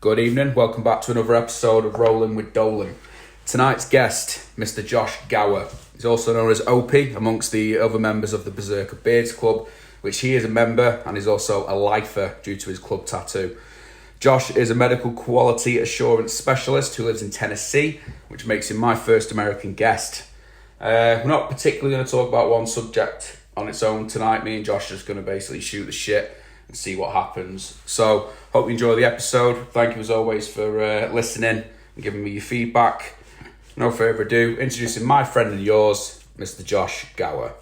Good evening, welcome back to another episode of Rolling with Dolan. Tonight's guest, Mr. Josh Gower. He's also known as Opie amongst the other members of the Berserker Beards Club, which he is a member and is also a lifer due to his club tattoo. Josh is a medical quality assurance specialist who lives in Tennessee, which makes him my first American guest. We're not particularly going to talk about one subject on its own tonight. Me and Josh are just going to basically shoot the shit and see what happens. So, hope you enjoy the episode. Thank you as always for listening and giving me your feedback. No further ado, introducing my friend and yours, Mr. Josh Gower.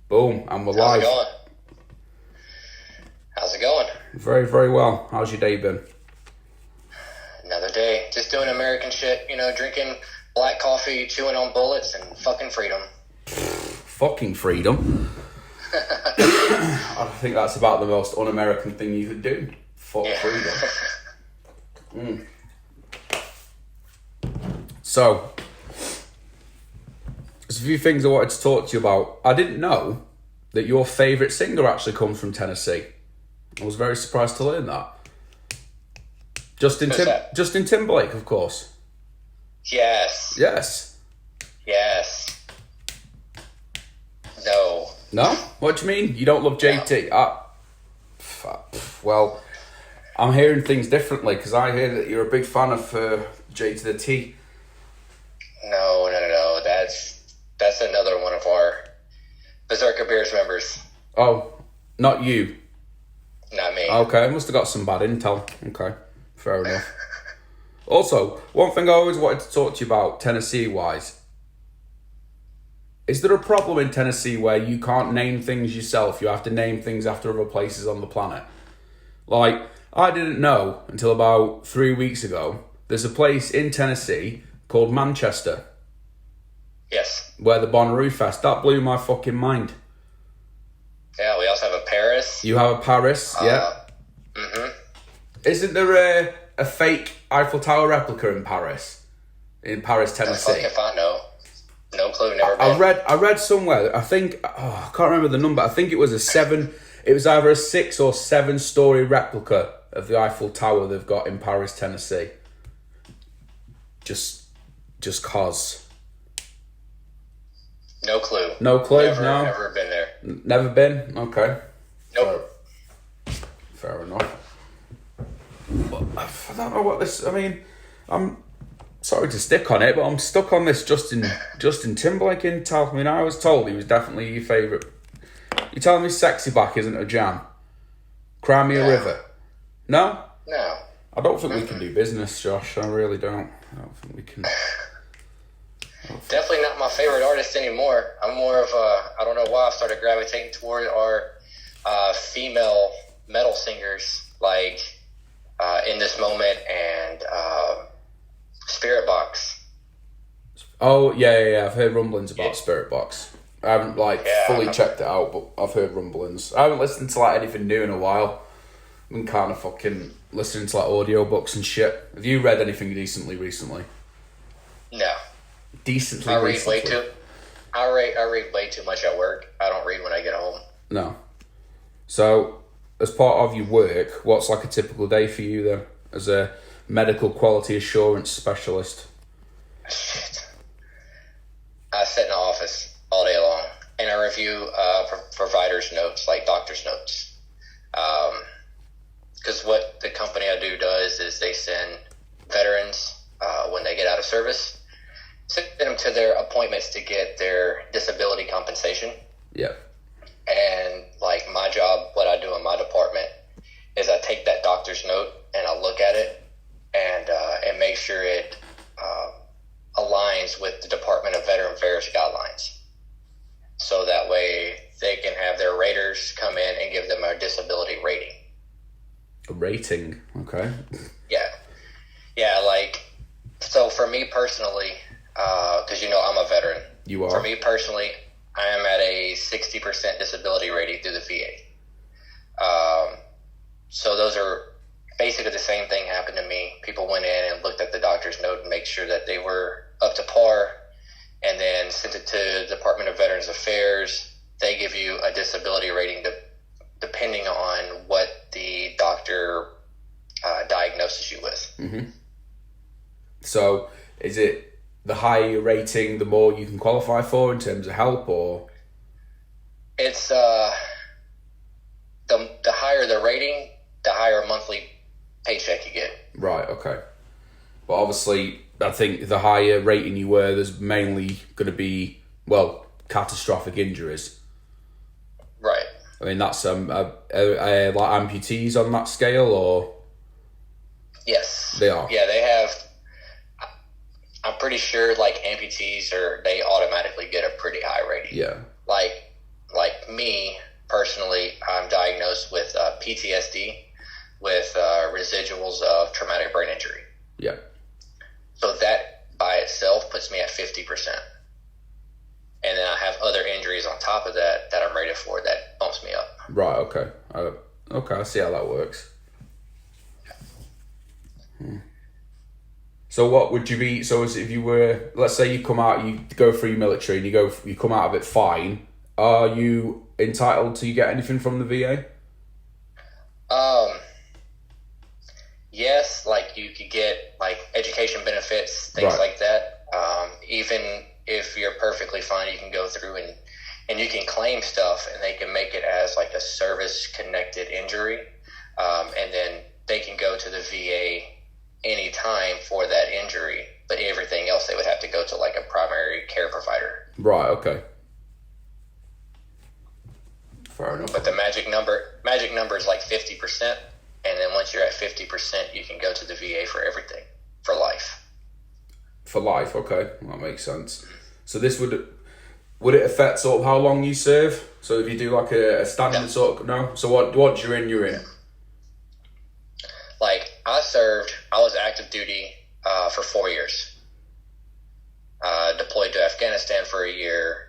Boom, and we're live. How's it going? Very, very well. How's your day been? Another day. Just doing American shit, drinking black coffee, chewing on bullets, and fucking freedom. Fucking freedom? I think that's about the most un-American thing you could do. Fuck freedom. So, there's a few things I wanted to talk to you about. I didn't know that your favourite singer actually comes from Tennessee. I was very surprised to learn that. Justin Timberlake, of course. Yes. No? What do you mean? You don't love JT? No. Well, I'm hearing things differently because I hear that you're a big fan of J to the T. No. That's another one of our Berserker Beards members. Oh, not you? Not me. Okay, I must have got some bad intel. Okay, fair enough. Also, one thing I always wanted to talk to you about, Tennessee-wise. Is there a problem in Tennessee where you can't name things yourself? You have to name things after other places on the planet? Like, I didn't know until about 3 weeks ago, there's a place in Tennessee called Manchester. Yes. Where the Bonnaroo Fest, that blew my fucking mind. Yeah, we also have a Paris. You have a Paris, yeah. Mm-hmm. Isn't there a fake Eiffel Tower replica in Paris? In Paris, Tennessee? Fuck if I know. No clue, never been. I read somewhere, I think, I can't remember the number, I think it was it was either a 6 or 7 story replica of the Eiffel Tower they've got in Paris, Tennessee. Just cause. No clue. No clue, no? Never been there. Never been? Okay. Nope. Fair enough. But I don't know what this, I'm sorry to stick on it, but I'm stuck on this Justin Timberlake intel. I was told he was definitely your favourite. You're telling me Sexy Back isn't a jam? Cry Me a River? No? No. I don't think we can do business, Josh. I really don't. I don't think we can. Definitely not my favorite artist anymore. I'm more of I don't know why I started gravitating toward our female metal singers like In This Moment and Spirit Box. Oh, yeah. I've heard rumblings about Spirit Box. I haven't fully checked it out, but I've heard rumblings. I haven't listened to anything new in a while. I've been kind of fucking listening to audiobooks and shit. Have you read anything decently recently? No. Decently I read recently? I read way too much at work. I don't read when I get home. No. So, as part of your work, what's a typical day for you then, as a medical quality assurance specialist? Shit. I sit in the office all day long, and I review providers' notes, like doctor's notes. Because what the company I do does is they send veterans, when they get out of service, send them to their appointments to get their disability compensation. Yeah. And my job, what I do in my department, is I take that doctor's note and I look at it and make sure it aligns with the Department of Veteran Affairs guidelines. So that way they can have their raters come in and give them a disability rating. A rating? Okay. Yeah. So for me personally, because I'm a veteran. You are? For me personally, I am at a 60% disability rating through the VA. So those are basically the same thing happened to me. People went in and looked at the doctor's note and make sure that they were up to par, and then sent it to the Department of Veterans Affairs. They give you a disability rating depending on what the doctor diagnoses you with. Mm-hmm. So is it the higher your rating, the more you can qualify for in terms of help, or? It's the higher the rating, the higher monthly paycheck you get. Right, okay. But obviously, I think the higher rating you were, there's mainly going to be, well, catastrophic injuries. Right. I mean, that's like amputees on that scale, or? Yes. They are? Yeah, they have. I'm pretty sure, like, amputees, they automatically get a pretty high rating. Yeah. Like me, personally, I'm diagnosed with PTSD with residuals of traumatic brain injury. Yeah. So that by itself puts me at 50%. And then I have other injuries on top of that I'm rated for that bumps me up. Right, okay. Okay, I see how that works. So what would you be, so as if you were, let's say you come out, you go through your military and you come out of it fine, are you entitled to get anything from the VA? Yes, like you could get like education benefits, things Right. like that. Even if you're perfectly fine, you can go through and you can claim stuff, and they can make it as like a service-connected injury, and then they can go to the VA anytime for that injury. But everything else, they would have to go to like a primary care provider. Right, okay. Fair enough. But the magic number is like 50%, and then once you're at 50%, you can go to the VA for everything, for life. For life, okay. That makes sense. So this would it affect sort of how long you serve? So if you do like a standard sort of, no? So once you're in? Like, I was active duty for 4 years. Deployed to Afghanistan for a year.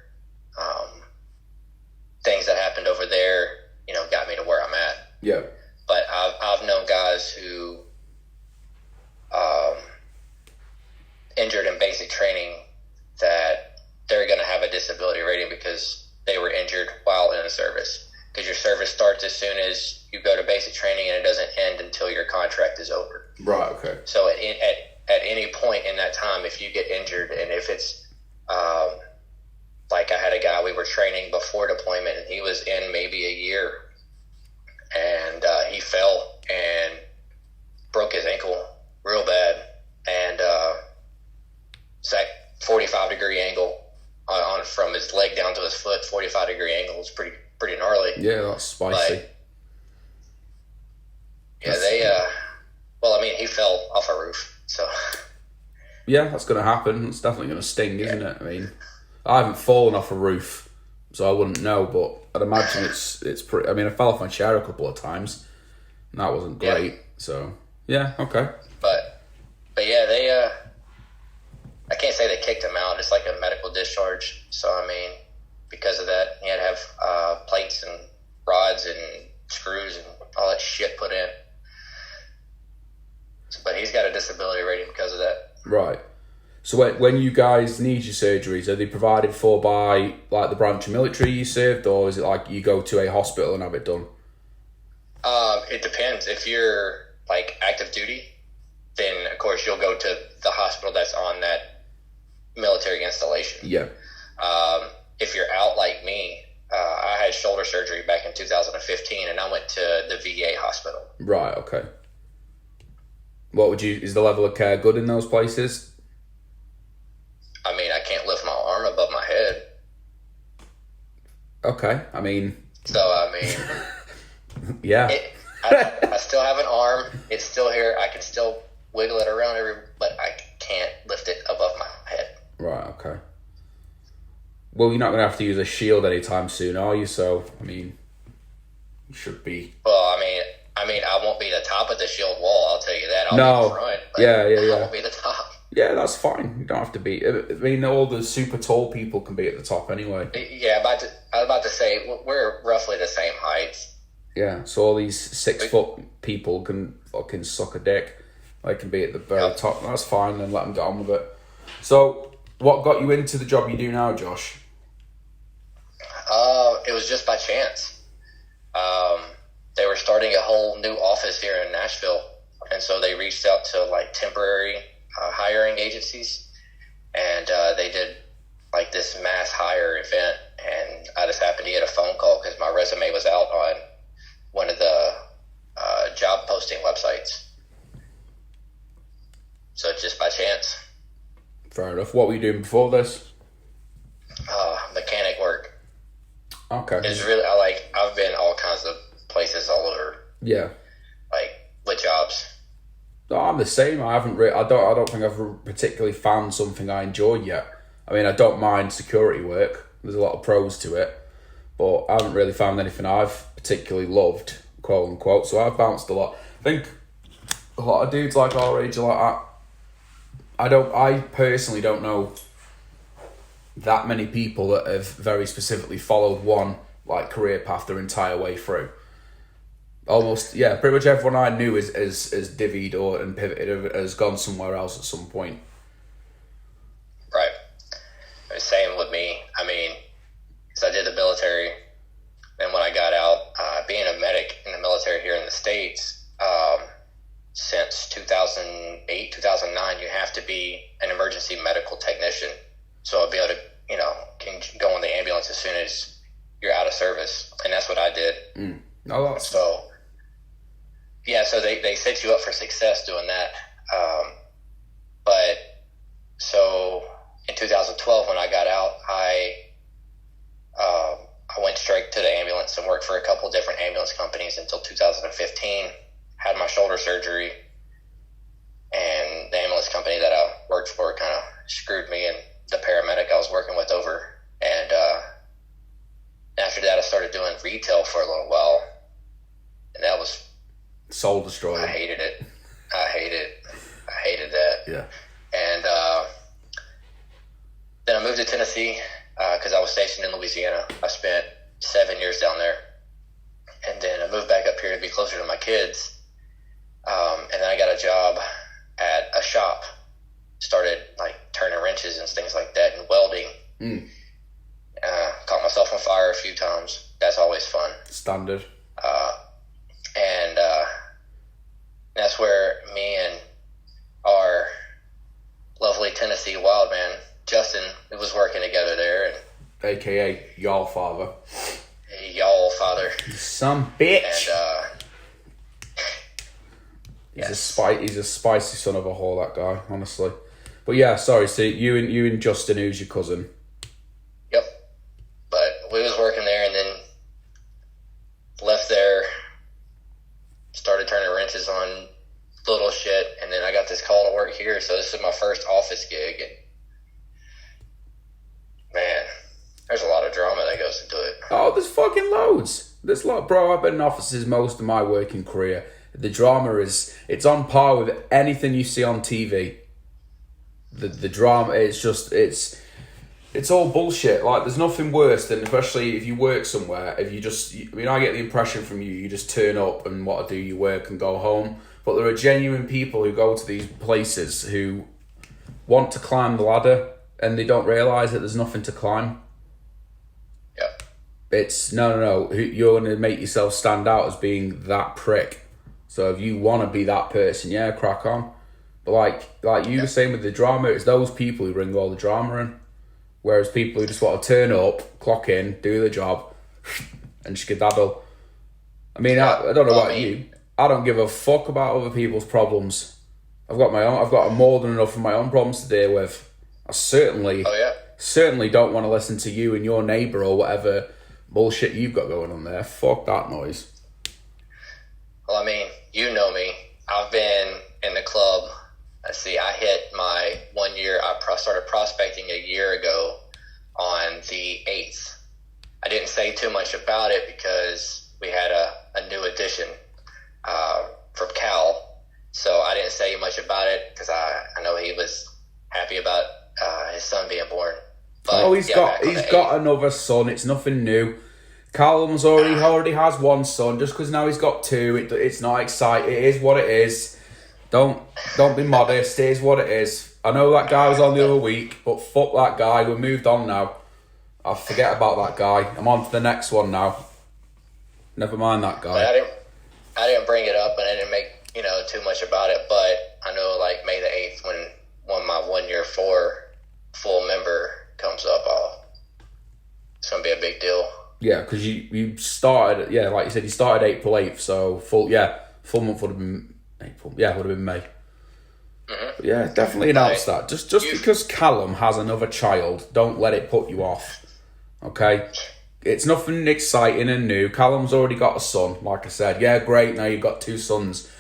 Things that happened over there, got me to where I'm at. Yeah. But I've known guys who injured in basic training that they're going to have a disability rating because they were injured while in the service. Because your service starts as soon as you go to basic training, and it doesn't end until your contract is over. Right, okay. So at any point in that time, if you get injured, and if it's like I had a guy we were training before deployment, and he was in maybe a year, and he fell and broke his ankle real bad, and it's like 45-degree angle on from his leg down to his foot. 45-degree angle is pretty gnarly. Yeah, that's spicy. But, he fell off a roof, so. Yeah, that's going to happen. It's definitely going to sting, isn't it? I mean, I haven't fallen off a roof, so I wouldn't know, but I'd imagine it's pretty. I mean, I fell off my chair a couple of times, and that wasn't great. Yeah. So, yeah, okay. But yeah, they, I can't say they kicked him out. It's like a medical discharge. So, I mean, because of that, he had to have plates and rods and screws and all that shit put in. But he's got a disability rating because of that. Right. So when you guys need your surgeries, are they provided for by like the branch of military you served, or is it like you go to a hospital and have it done? It depends. If you're like active duty, then of course you'll go to the hospital that's on that military installation. Yeah. If you're out like me, I had shoulder surgery back in 2015, and I went to the VA hospital. Right. Okay. Is the level of care good in those places? I mean, I can't lift my arm above my head. Okay, I mean... yeah. I still have an arm. It's still here. I can still wiggle it around but I can't lift it above my head. Right, okay. Well, you're not going to have to use a shield anytime soon, are you? So, I mean, you should be... Well, I mean, I won't be the top of the shield wall, I'll tell you that. I'll be the front, but yeah. I won't be the top. Yeah, that's fine. You don't have to be. I mean, all the super tall people can be at the top anyway. Yeah, I was about to say, we're roughly the same height. Yeah, so all these 6 foot people can fucking suck a dick. They can be at the very top. That's fine, then let them get on with it. So, what got you into the job you do now, Josh? It was just by chance. They were starting a whole new office here in Nashville. And so they reached out to like temporary hiring agencies, and they did like this mass hire event. And I just happened to get a phone call because my resume was out on one of the job posting websites. So just by chance. Fair enough. What were you doing before this? Mechanic work. Okay. It's really, I've been all kinds of places all over. Yeah. Like with jobs. No, I'm the same. I don't think I've particularly found something I enjoy yet. I mean, I don't mind security work. There's a lot of pros to it, but I haven't really found anything I've particularly loved, quote unquote. So I've bounced a lot. I think a lot of dudes like our age are like that. I personally don't know that many people that have very specifically followed one like career path their entire way through. Almost, yeah, pretty much everyone I knew is divvied and pivoted, has gone somewhere else at some point. Right. Same with me. I mean, because I did the military, and when I got out, being a medic in the military here in the States, since 2008, 2009, you have to be an emergency medical technician. So I'll be able to, can go in the ambulance as soon as you're out of service. And that's what I did. Oh, so, yeah, so they set you up for success doing that. But so in 2012, when I got out, I went straight to the ambulance and worked for a couple different ambulance companies until 2015. Had my shoulder surgery, and the ambulance company that I worked for kind of screwed me and the paramedic I was working with over. And after that, I started doing retail for a little while, and that was soul destroying. I hated it. I hated that. Yeah. And then I moved to Tennessee because I was stationed in Louisiana. I spent 7 years down there, and then I moved back up here to be closer to my kids. And then I got a job at a shop, started like turning wrenches and things like that and welding. Caught myself on fire a few times. That's always fun. Standard. And that's where me and our lovely Tennessee wild man, Justin, was working together there. And AKA y'all father. Y'all father. Some bitch. And he's a spicy son of a whore, that guy, honestly. But yeah, sorry. So you and Justin, who's your cousin? Yep. But we was working there, and then left there. Started turning wrenches on little shit, and then I got this call to work here. So this is my first office gig, and man, there's a lot of drama that goes into it. Oh, there's fucking loads. There's bro. I've been in offices most of my working career. The drama it's on par with anything you see on TV. The drama, it's all bullshit. Like, there's nothing worse than, especially if you work somewhere, I get the impression from you just turn up and what to do your work and go home. But there are genuine people who go to these places who want to climb the ladder and they don't realise that there's nothing to climb. Yep. It's, no, you're going to make yourself stand out as being that prick. So if you want to be that person, yeah, crack on. But like you were saying with the drama, it's those people who bring all the drama in. Whereas people who just want to turn up, clock in, do the job, and skedaddle. I mean, I don't know about you. I don't give a fuck about other people's problems. I've got more than enough of my own problems to deal with. I certainly don't want to listen to you and your neighbour or whatever bullshit you've got going on there. Fuck that noise. Well, I mean, you know me. I've been in the club. Let's see, I hit my 1 year. I started prospecting a year ago on the 8th. I didn't say too much about it because we had a new addition from Cal. So I didn't say much about it because I know he was happy about his son being born. But he's got another son. It's nothing new. Callum's already has one son. Just because now he's got two, it's not exciting. It is what it is. Don't be modest. It is what it is. I know that guy was on the other week, but fuck that guy. We've moved on now. I'll forget about that guy. I'm on to the next one now. Never mind that guy. I didn't bring it up and I didn't make, too much about it, but I know like May the 8th when my 1 year full member comes up, it's going to be a big deal. Yeah, because you started, like you said, you started April 8th, so full month would have been April. Yeah, would have been May. Mm-hmm. Yeah, definitely announce that. Just because Callum has another child, don't let it put you off. Okay? It's nothing exciting and new. Callum's already got a son, like I said. Yeah, great, now you've got 2 sons.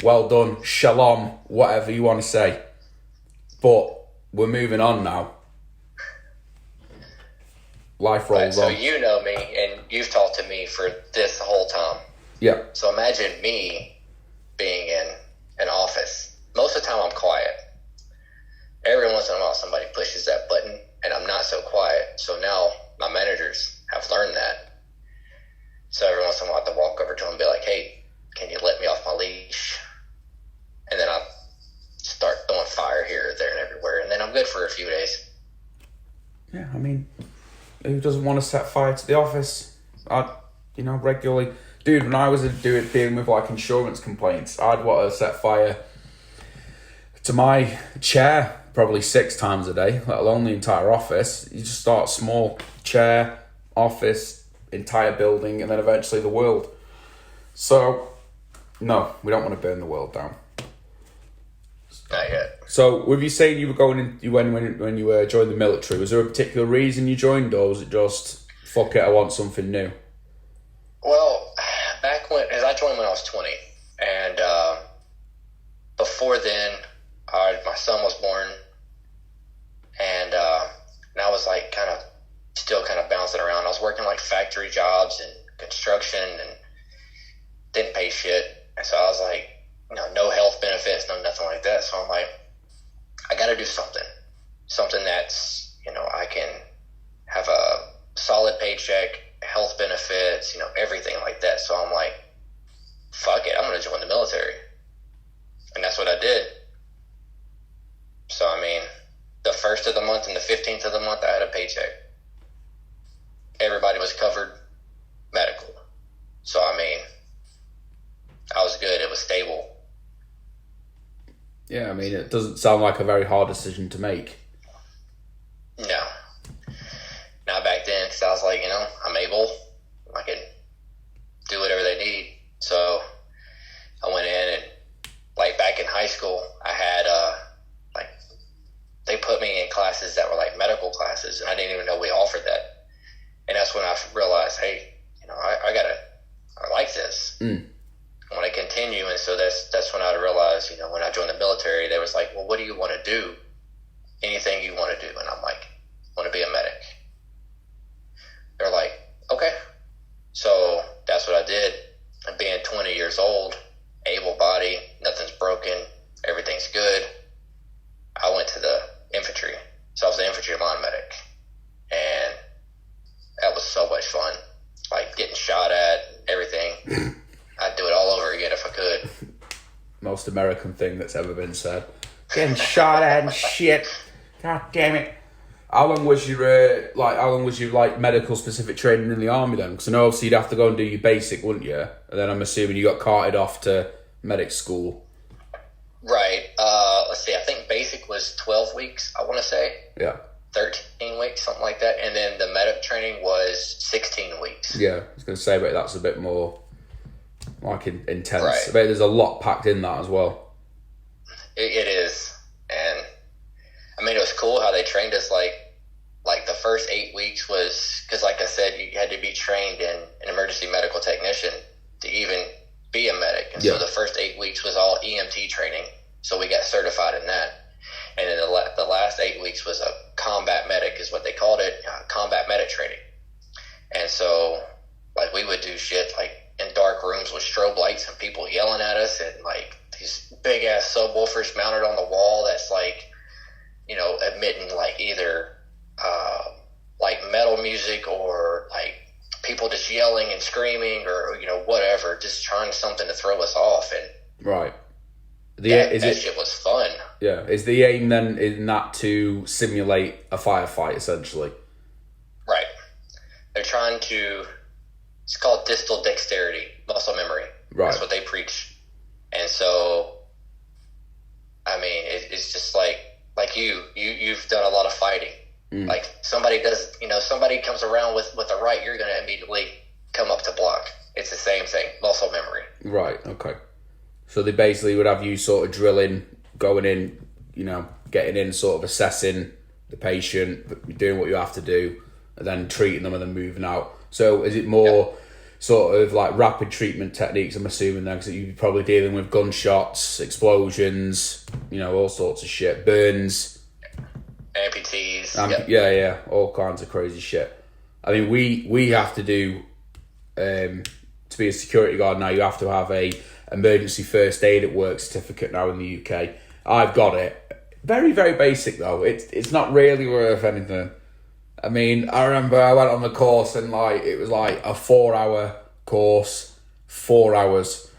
Well done, shalom, whatever you want to say. But we're moving on now. Life rolls on. So you know me, and you've talked to me for this whole time. Yeah. So imagine me being in an office. Most of the time I'm quiet. Every once in a while somebody pushes that button, and I'm not so quiet. So now my managers have learned that. So every once in a while I have to walk over to them and be like, hey, can you let me off my leash? And then I start throwing fire here, there, and everywhere. And then I'm good for a few days. Yeah, I mean, who doesn't want to set fire to the office? Regularly. Dude, when I was dealing with like insurance complaints, I'd want to set fire to my chair probably 6 times a day, let alone the entire office. You just start small, chair, office, entire building, and then eventually the world. So, no, we don't want to burn the world down. Not yet. So, with you saying you were going in, when you joined the military, was there a particular reason you joined, or was it just, fuck it, I want something new? Well, as I joined when I was 20, and before then, my son was born, and I was like still bouncing around. I was working like factory jobs and construction and didn't pay shit. And so I was like, no health benefits, no nothing like that. So I'm like, I got to do something that's, I can have a solid paycheck, health benefits, everything like that. So I'm like, fuck it, I'm going to join the military. And that's what I did. So, I mean, the 1st of the month and the 15th of the month, I had a paycheck. Everybody was covered medical. So, I mean, I was good. It was stable. Yeah, I mean, it doesn't sound like a very hard decision to make. No. Not back then, because I was like, I'm able. I can do whatever they need. So I went in and, like, back in high school, I had, they put me in classes that were, like, medical classes, and I didn't even know we offered that. And that's when I realized, hey, I like this. I want to continue. And so that's when I realized, when I joined the military, they was like, well, what do you want to do? Anything you want to do. And I'm like, I want to be a medic. They're like, okay. So that's what I did. And being 20 years old, able body, nothing's broken, everything's good, I went to the infantry. So I was the infantry line medic. And that was so much fun. Like getting shot at, everything. I'd do it all over again if I could. Most American thing that's ever been said. Getting shot at and shit. God damn it. How long was your medical specific training in the army then? Because I know obviously you'd have to go and do your basic, wouldn't you? And then I'm assuming you got carted off to medic school. Right. Let's see. I think basic was 12 weeks, I want to say. Yeah. 13 weeks, something like that. And then the medic training was 16 weeks. Yeah, I was going to say, but that's a bit more intense. Right. I bet there's a lot packed in that as well. It is. And I mean, it was cool how they trained us. Like the first 8 weeks was, because like I said, you had to be trained in an emergency medical technician to even be a medic. And so the first 8 weeks was all EMT training. So we got certified in that. And then the last 8 weeks was a combat medic, is what they called it, combat medic training. And so, like, we would do shit like in dark rooms with strobe lights and people yelling at us, and like these big ass subwoofers mounted on the wall that's like, emitting like either like metal music or like people just yelling and screaming or whatever, just trying something to throw us off. And right. That shit was fun. Yeah. Is the aim then in that to simulate a firefight essentially? Right. They're trying to, it's called distal dexterity, muscle memory. Right. That's what they preach. And so, I mean, it's just like you've done a lot of fighting. Like somebody comes around with a right, you're going to immediately come up to block. It's the same thing, muscle memory. Right, okay. So they basically would have you sort of drilling, going in, getting in, sort of assessing the patient, doing what you have to do, and then treating them and then moving out. So is it more sort of like rapid treatment techniques, I'm assuming then, because you're probably dealing with gunshots, explosions, all sorts of shit, burns. Amputees. Yeah, all kinds of crazy shit. I mean, we have to do, to be a security guard now, you have to have a emergency first aid at work certificate now in the UK. I've got it. Very, very basic though. It's not really worth anything. I mean, I remember I went on the course and it was like a 4-hour course, 4 hours,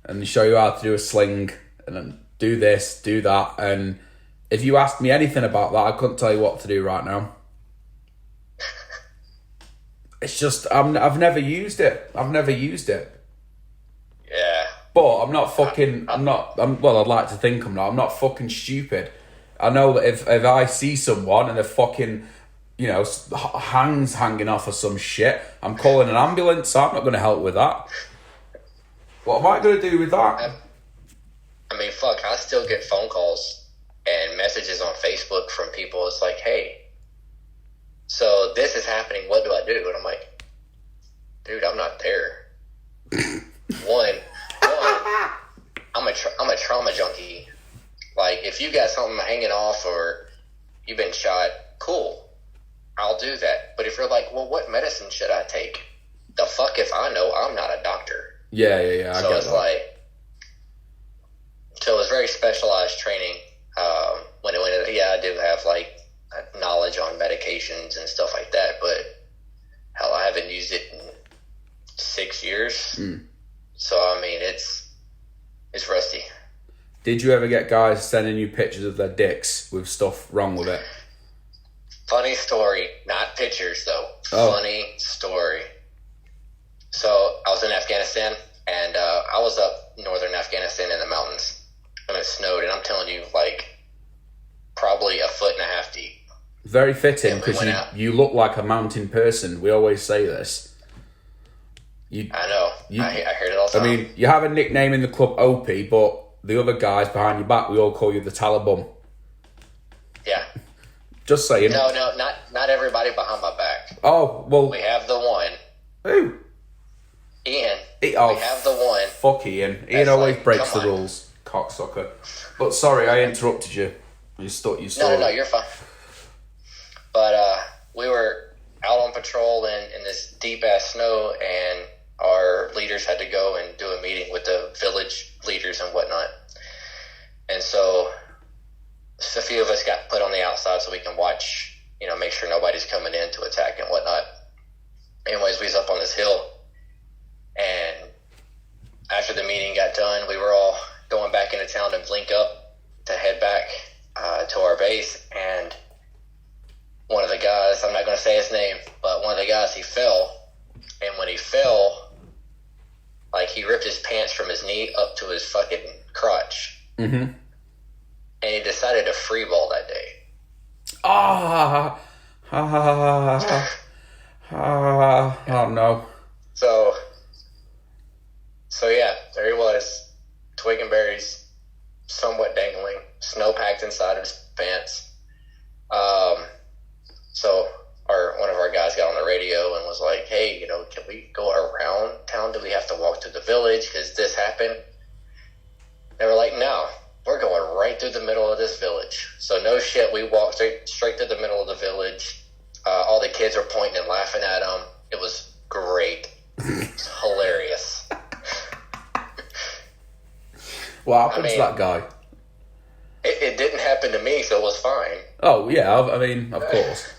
and they show you how to do a sling and then do this, do that, and if you asked me anything about that, I couldn't tell you what to do right now. It's just I've never used it. Yeah. But I'm not fucking. Well, I'd like to think I'm not. I'm not fucking stupid. I know that if I see someone and they're fucking, hands hanging off or some shit, I'm calling an ambulance. So I'm not going to help with that. What am I going to do with that? I mean, fuck. I still get phone calls and messages on Facebook from people. It's like, hey, so this is happening. What do I do? And I'm like, dude, I'm not there. One, I'm a trauma junkie. Like, if you got something hanging off or you've been shot, cool, I'll do that. But if you're like, well, what medicine should I take? The fuck if I know? I'm not a doctor. Yeah. So it's like, so it's very specialized training. I do have knowledge on medications and stuff like that, but hell, I haven't used it in 6 years. So I mean, it's rusty. Did you ever get guys sending you pictures of their dicks with stuff wrong with it? Funny story, not pictures though. Oh. Funny story. So I was in Afghanistan, and I was up northern Afghanistan in the mountains, and it snowed, and I'm telling you, probably 1.5 feet deep. Very fitting, because you look like a mountain person. We always say this. I know. I heard it all the time. I mean, you have a nickname in the club, Opie, but the other guys behind your back, we all call you the Taliban. Yeah. Just saying. No, not everybody behind my back. Oh, well. We have the one. Who? Ian. We Oh, have the one. fuck Ian. Ian always breaks the rules. Cocksucker. But sorry, I interrupted you. You story. No, you're fine. But we were out on patrol in this deep-ass snow, and our leaders had to go and do a meeting with the village leaders and whatnot. And so a few of us got put on the outside so we can watch, make sure nobody's coming in to attack and whatnot. Anyways, we was up on this hill, and after the meeting got done, we were all going back into town to link up to head back to our base, and one of the guys, I'm not going to say his name, but one of the guys, he fell, and when he fell, he ripped his pants from his knee up to his fucking crotch. Mm-hmm. And he decided to free ball that day. Oh no. So yeah, there he was, twig and berries, somewhat dangling, snow packed inside of his pants. So one of our guys got on the radio and was like, hey, can we go around town? Do we have to walk to the village because this happened? They were like, no, we're going right through the middle of this village. So no shit, we walked straight through the middle of the village. All the kids were pointing and laughing at him. It was great. It's hilarious. What happened to that guy? It didn't happen to me, so it was fine. Oh, yeah, I mean, of course.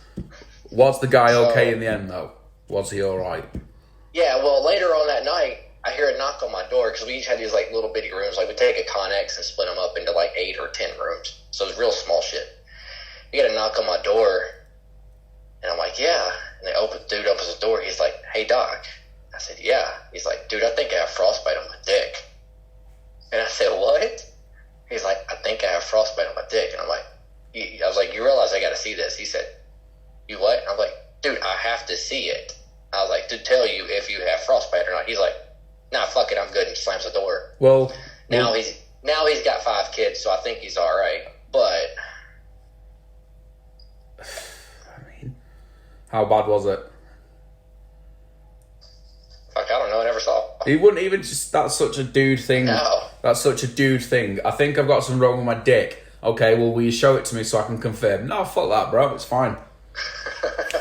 Was the guy okay in the end, though? Was he all right? Yeah, well, later on that night, I hear a knock on my door, because we each had these, little bitty rooms. We take a Connex and split them up into, 8 or 10 rooms. So it was real small shit. You get a knock on my door, and I'm like, yeah. And the dude opens the door. He's like, hey, Doc. I said, yeah. He's like, dude, I think I have frostbite on my dick. And I said, what? He's like, I think I have frostbite on my dick. And I'm like, I was like, you realize I got to see this? He said, you what? I'm like, dude, I have to see it. I was like, to tell you if you have frostbite or not. He's like, nah, fuck it, I'm good, and slams the door. Well, now he's got 5 kids, so I think he's all right. But I mean, how bad was it? Fuck, I don't know. I never saw. He wouldn't even just. That's such a dude thing. No. That's such a dude thing. I think I've got something wrong with my dick. Okay, well, will you show it to me so I can confirm? No, fuck that, bro. It's fine.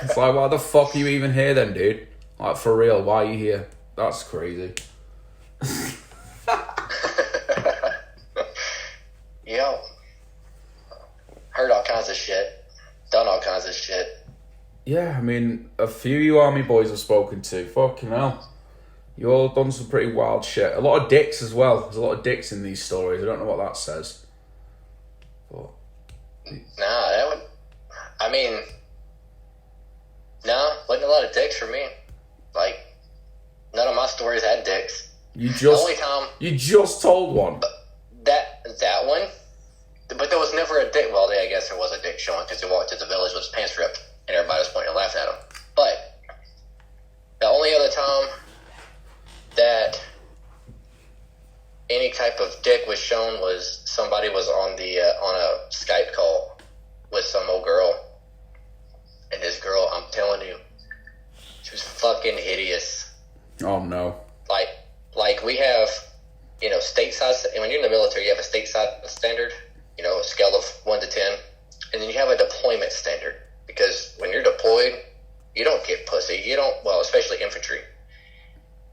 It's like, why the fuck are you even here then, dude? Like, for real, why are you here? That's crazy. Yo. Heard all kinds of shit. Done all kinds of shit. Yeah, I mean, a few of you army boys I've spoken to, fucking hell. You all done some pretty wild shit. A lot of dicks as well. There's a lot of dicks in these stories. I don't know what that says. But... Nah, that would... I mean... Nah, wasn't a lot of dicks for me. Like, none of my stories had dicks. You just... The only time... You just told one. That one... But there was never a dick... Well, I guess there was a dick showing because he walked to the village with his pants ripped and everybody was pointing and laughing at him. But the only other time that any type of dick was shown was somebody was on the on a Skype call with some old girl, and this girl, I'm telling you, she was fucking hideous. Oh no! Like we have, stateside. When you're in the military, you have a stateside standard, a scale of 1 to 10, and then you have a deployment standard because when you're deployed, you don't get pussy. You don't. Well, especially infantry.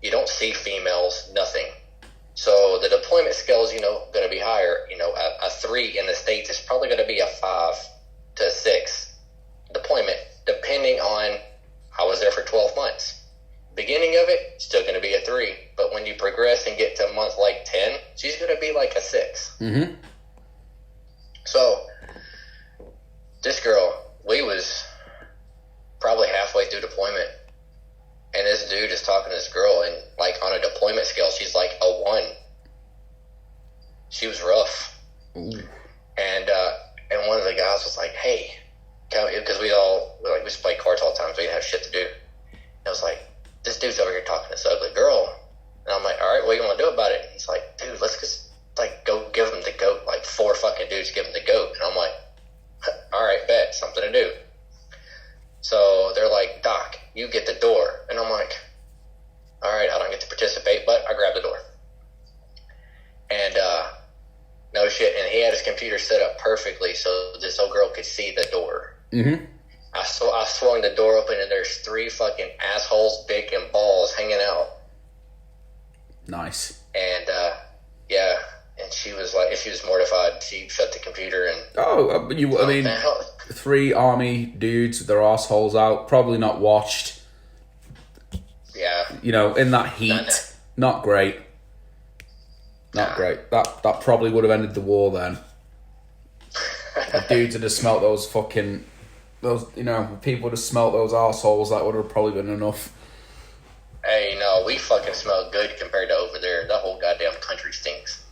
You don't see females, nothing. So the deployment scale is, going to be higher. A 3 in the States is probably going to be a 5 to a 6 deployment, depending on, I was there for 12 months. Beginning of it, still going to be a 3. But when you progress and get to month like 10, she's going to be like a 6. Mm-hmm. So this girl, we was probably halfway through deployment. And this dude is talking to this girl, and like on a deployment scale, she's like a 1. She was rough. Ooh. And one of the guys was like, "Hey," because we used to play cards all the time, so we didn't have shit to do. And I was like, "This dude's over here talking to this ugly girl," and I'm like, "All right, what do you want to do about it?" And he's like, "Dude, let's just go give him the goat." Like 4 fucking dudes give him the goat, and I'm like, "All right, bet, something to do." So they're like, "Doc, you get the door." And I'm like, all right, I don't get to participate, but I grabbed the door. And no shit, and he had his computer set up perfectly so this old girl could see the door. Mm-hmm. I swung the door open, and there's 3 fucking assholes, dick, and balls hanging out. Nice. And yeah, and she was mortified. She shut the computer and... I mean... 3 army dudes with their assholes out, probably not watched. Yeah. In that heat. Not great. Not great. That probably would have ended the war then. The dudes would have smelt those people would have smelt those assholes, that would have probably been enough. Hey, no, we fucking smell good compared to over there. The whole goddamn country stinks.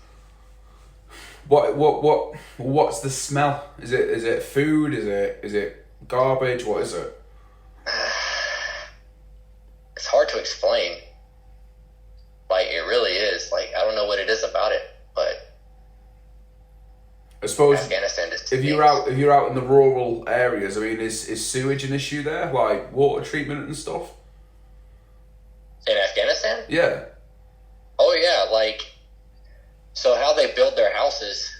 What's the smell? Is it food? Is it garbage? What is it? It's hard to explain. Like, it really is. Like, I don't know what it is about it, but I suppose Afghanistan just if you're out in the rural areas, I mean, is sewage an issue there? Like water treatment and stuff? In Afghanistan? Yeah. Oh yeah, so how they build their houses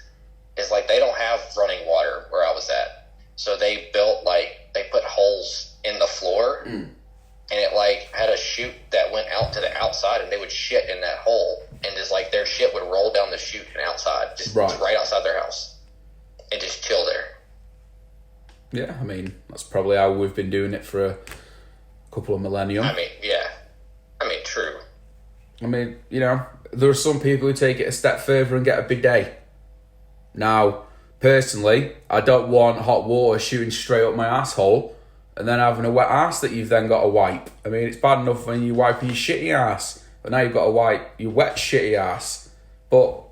is they don't have running water where I was at. So they built they put holes in the floor, and it had a chute that went out to the outside, and they would shit in that hole, and just their shit would roll down the chute and outside, just right outside their house, and just chill there. Yeah, I mean that's probably how we've been doing it for a couple of millennia. I mean, yeah, true. I mean, there are some people who take it a step further and get a bidet. Now, personally, I don't want hot water shooting straight up my asshole and then having a wet ass that you've then got to wipe. I mean, it's bad enough when you're wiping your shitty ass, but now you've got to wipe your wet shitty ass. But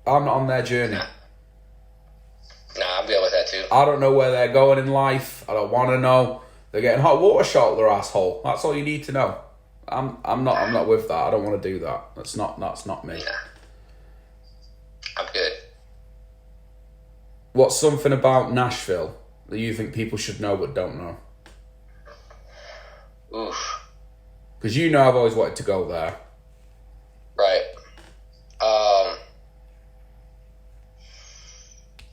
I'm not on their journey. Nah, I'm good with that too. I don't know where they're going in life. I don't want to know. They're getting hot water shot at their asshole. That's all you need to know. I'm not with that. I don't want to do that. That's not me. Nah. I'm good. What's something about Nashville that you think people should know but don't know? Oof. Because you know I've always wanted to go there. Right.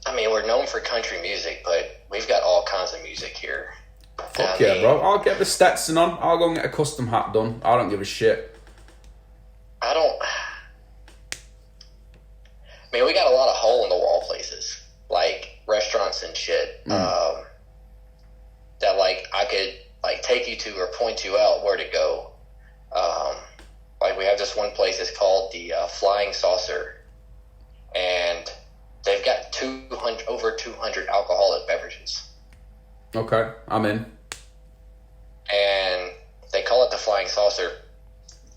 I mean, we're known for country music, but we've got all kinds of music here. Fuck yeah, bro. I'll get the Stetson on. I'll go and get a custom hat done. I don't give a shit. I mean, we got a lot of hole-in-the-wall places, like restaurants and shit, that, like, I could, like, take you to or point you out where to go. Like, we have this one place, it's called the Flying Saucer, and they've got over 200 alcoholic beverages. Okay, I'm in. And they call it the Flying Saucer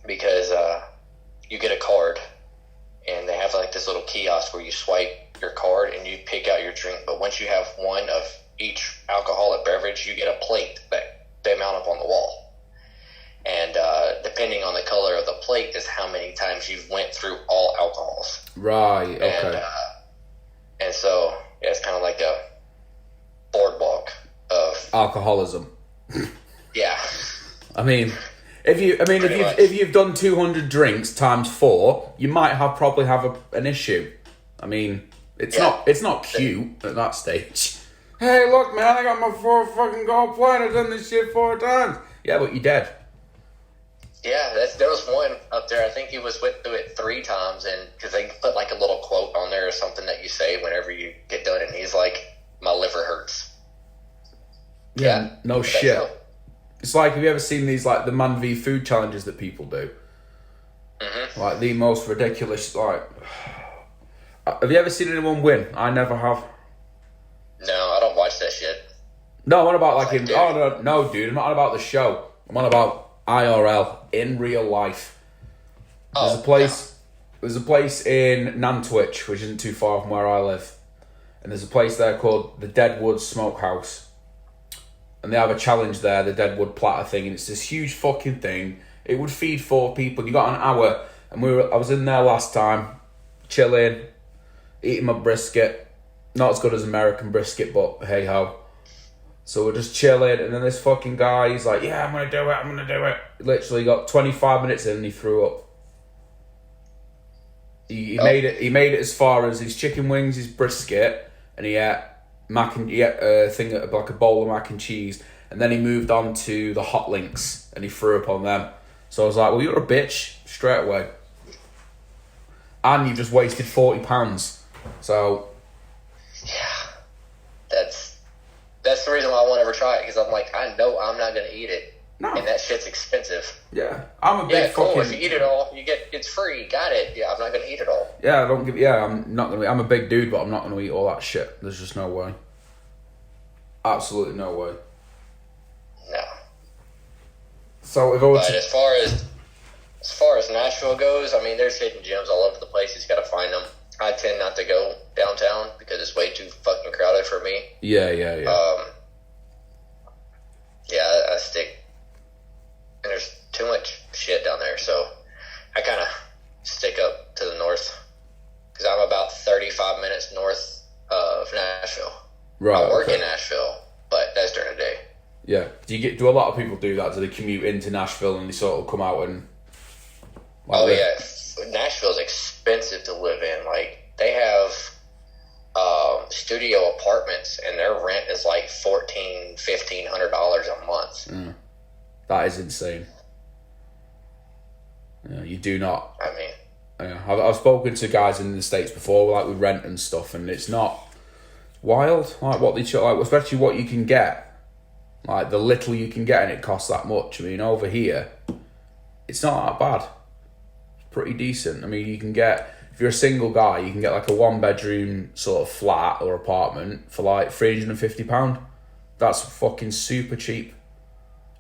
because you get a card, and they have like this little kiosk where you swipe your card and you pick out your drink. But once you have one of each alcoholic beverage, you get a plate that they mount up on the wall. And depending on the color of the plate is how many times you've went through all alcohols. Right, okay. And so yeah, it's kind of like a boardwalk of alcoholism. Yeah. I mean, if you've done 200 drinks times 4, you might probably have an issue. I mean, it's not cute at that stage. Hey, look, man, I got my 4 fucking gold plate. I've done this shit 4 times. Yeah, but you're dead. Yeah, there was one up there. I think he went through it 3 times, and because they put like a little quote on there or something that you say whenever you get done, and he's like, "My liver hurts." Yeah, no shit. So. It's like, have you ever seen these, like, the Man v Food challenges that people do? Mm-hmm. Like, the most ridiculous, like... Have you ever seen anyone win? I never have. No, I don't watch that shit. No, I'm on about, like, dude, I'm not on about the show. I'm on about IRL, in real life. There's a place in Nantwich, which isn't too far from where I live. And there's a place there called the Deadwood Smokehouse. And they have a challenge there, the Deadwood Platter thing, and it's this huge fucking thing. It would feed 4 people. You got an hour, and I was in there last time, chilling, eating my brisket. Not as good as American brisket, but hey ho. So we're just chilling, and then this fucking guy, he's like, "Yeah, I'm gonna do it." Literally got 25 minutes in, and he threw up. He made it as far as his chicken wings, his brisket, and he ate a thing, like a bowl of mac and cheese, and then he moved on to the hot links and he threw up on them. So I was like, well, you're a bitch straight away, and you just wasted £40. So yeah, that's the reason why I won't ever try it, because I'm like, I know I'm not gonna eat it. No. And that shit's expensive. Yeah, I'm a big cool. If you eat it all, it's free. Got it. Yeah, I'm not gonna eat it all. Yeah, I'm not gonna. I'm a big dude, but I'm not gonna eat all that shit. There's just no way. Absolutely no way. No. So if I but as far as Nashville goes, I mean, there's hidden gems all over the place. You just gotta find them. I tend not to go downtown because it's way too fucking crowded for me. Yeah. I stick. And there's too much shit down there, so I kind of stick up to the north, because I'm about 35 minutes north of Nashville. Right. I work in Nashville, but that's during the day. Yeah. Do a lot of people do that? Do they commute into Nashville and they sort of come out and? Yeah, Nashville's expensive to live in. Like, they have studio apartments, and their rent is like $1,500 a month. That is insane. Yeah, you do not. I mean, I've spoken to guys in the States before, like with rent and stuff, and it's not wild. Like what especially what you can get, like the little you can get, and it costs that much. I mean, over here, it's not that bad. It's pretty decent. I mean, you can get, if you're a single guy, you can get like a 1-bedroom sort of flat or apartment for like £350. That's fucking super cheap.